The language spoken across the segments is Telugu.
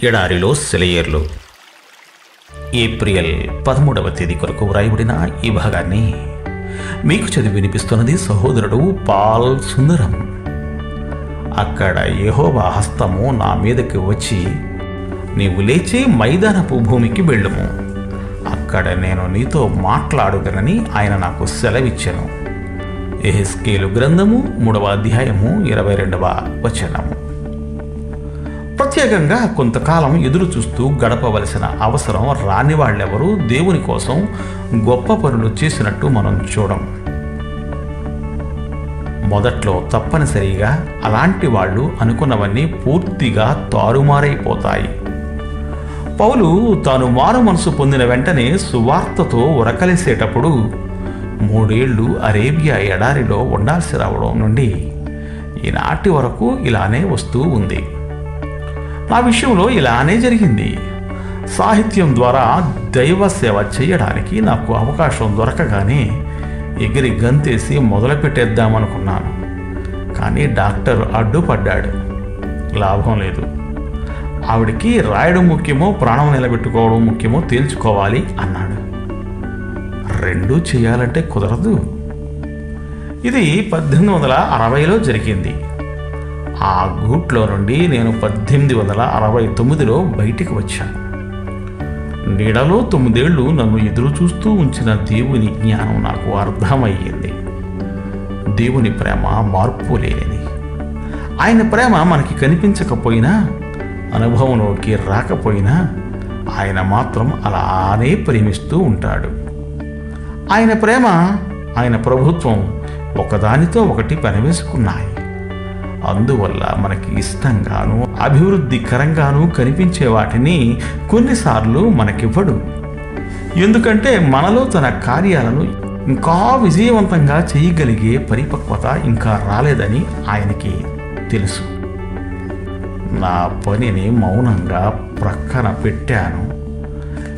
ఎడారిలో సెలయేర్లు. ఏప్రిల్ 13వ తేదీ కొరకు వ్రాయబడిన ఈ భాగాన్ని మీకు చదివి వినిపిస్తున్నది సహోదరుడు పాల్ సుందరం. అక్కడ యెహోవా హస్తము నా మీదకి వచ్చి, నీవు లేచి మైదానపు భూమికి వెళ్ళుము, అక్కడ నేను నీతో మాట్లాడుదనని ఆయన నాకు సెలవిచ్చెను. యెహెజ్కేలు గ్రంథము 3వ అధ్యాయము 22వ వచనము. ప్రత్యేకంగా కొంతకాలం ఎదురు చూస్తూ గడపవలసిన అవసరం రాని వాళ్ళెవరూ దేవుని కోసం గొప్ప పనులు చేసినట్టు మనం చూడం. మొదట్లో తప్పనిసరిగా అలాంటి వాళ్ళు అనుకున్నవన్నీ పూర్తిగా తారుమారైపోతాయి. పౌలు తాను మారు మనసు పొందిన వెంటనే సువార్తతో ఉరకలేసేటప్పుడు 3 ఏళ్లు అరేబియా ఎడారిలో ఉండాల్సి రావడం నుండి ఈనాటి వరకు ఇలానే వస్తూ ఉంది. నా విషయంలో ఇలానే జరిగింది. సాహిత్యం ద్వారా దైవ సేవ చేయడానికి నాకు అవకాశం దొరకగానే ఎగిరి గంతేసి మొదలుపెట్టేద్దామనుకున్నాను. కానీ డాక్టర్ అడ్డుపడ్డాడు. లాభం లేదు. ఆవిడికి రాయడం ముఖ్యమో ప్రాణం నిలబెట్టుకోవడం ముఖ్యమో తేల్చుకోవాలి అన్నాడు. రెండూ చేయాలంటే కుదరదు. ఇది 1860లో జరిగింది. ఆ గూట్లో నుండి నేను 1869లో బయటికి వచ్చాను. నీడలో 9 ఏళ్లు నన్ను ఎదురు చూస్తూ ఉంచిన దేవుని జ్ఞానం నాకు అర్థమయ్యింది. దేవుని ప్రేమ మార్పు లేనిది. ఆయన ప్రేమ మనకి కనిపించకపోయినా, అనుభవంలోకి రాకపోయినా ఆయన మాత్రం అలానే ప్రేమిస్తూ ఉంటాడు. ఆయన ప్రేమ, ఆయన ప్రభుత్వం ఒకదానితో ఒకటి పెనవేసుకున్నాయి. అందువల్ల మనకి ఇష్టంగాను అభివృద్ధికరంగాను కనిపించే వాటిని కొన్నిసార్లు మనకివ్వడు. ఎందుకంటే మనలో తన కార్యాలను ఇంకా విజయవంతంగా చేయగలిగే పరిపక్వత ఇంకా రాలేదని ఆయనకి తెలుసు. నా పనిని మౌనంగా ప్రక్కన పెట్టాను.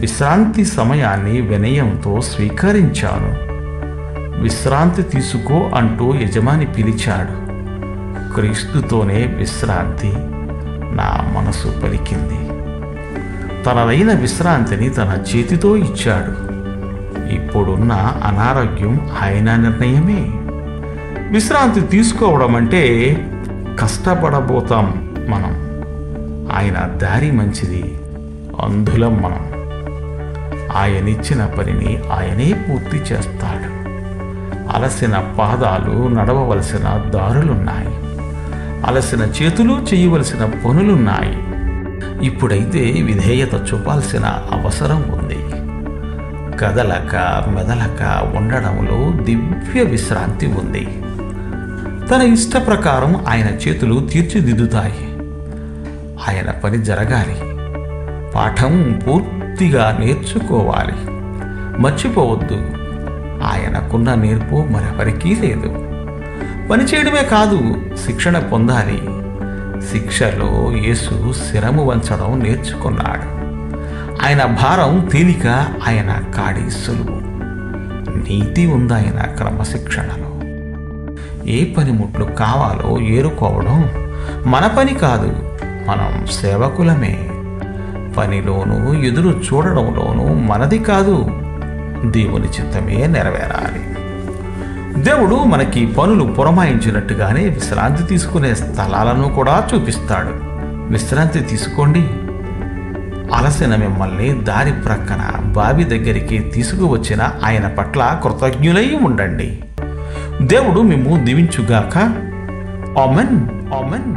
విశ్రాంతి సమయాన్ని వినయంతో స్వీకరించాను. విశ్రాంతి తీసుకో అంటూ యజమాని పిలిచాడు. క్రీస్తుతోనే విశ్రాంతి నా మనసు పలికింది. తనదైన విశ్రాంతిని తన చేతితో ఇచ్చాడు. ఇప్పుడున్న అనారోగ్యం ఆయన నిర్ణయమే. విశ్రాంతి తీసుకోవడం అంటే కష్టపడబోతాం మనం. ఆయన దారి మంచిది. అంధులం మనం. ఆయనిచ్చిన పనిని ఆయనే పూర్తి చేస్తాడు. అలసిన పాదాలు నడవవలసిన దారులున్నాయి. అలసిన చేతులు చేయవలసిన పనులున్నాయి. ఇప్పుడైతే విధేయత చూపాల్సిన అవసరం ఉంది. కదలక మెదలక ఉండడంలో దివ్య విశ్రాంతి ఉంది. తన ఇష్ట ప్రకారం ఆయన చేతులు తీర్చిదిద్దుతాయి. ఆయన పని జరగాలి. పాఠం పూర్తిగా నేర్చుకోవాలి. మర్చిపోవద్దు, ఆయనకున్న నేర్పు మరెవరికీ లేదు. పని చేయడమే కాదు, శిక్షణ పొందాలి. శిక్షలో యేసు శిరము వంచడం నేర్చుకున్నాడు. ఆయన భారం తేలిక, ఆయన కాడి సులువు. నీతి ఉందాయన క్రమశిక్షణలో. ఏ పనిముట్లు కావాలో ఏరుకోవడం మన పని కాదు, మనం సేవకులమే. పనిలోనూ ఎదురు చూడడంలోనూ మనది కాదు, దేవుని చిత్తమే నెరవేరాలి. దేవుడు మనకి పనులు పురమాయించినట్టుగానే విశ్రాంతి తీసుకునే స్థలాలను కూడా చూపిస్తాడు. విశ్రాంతి తీసుకోండి. అలసిన మిమ్మల్ని దారి ప్రక్కన బావి దగ్గరికి తీసుకువచ్చిన ఆయన పట్ల కృతజ్ఞులై ఉండండి. దేవుడు మిమ్ము దీవించుగాక. ఆమెన్. ఆమెన్.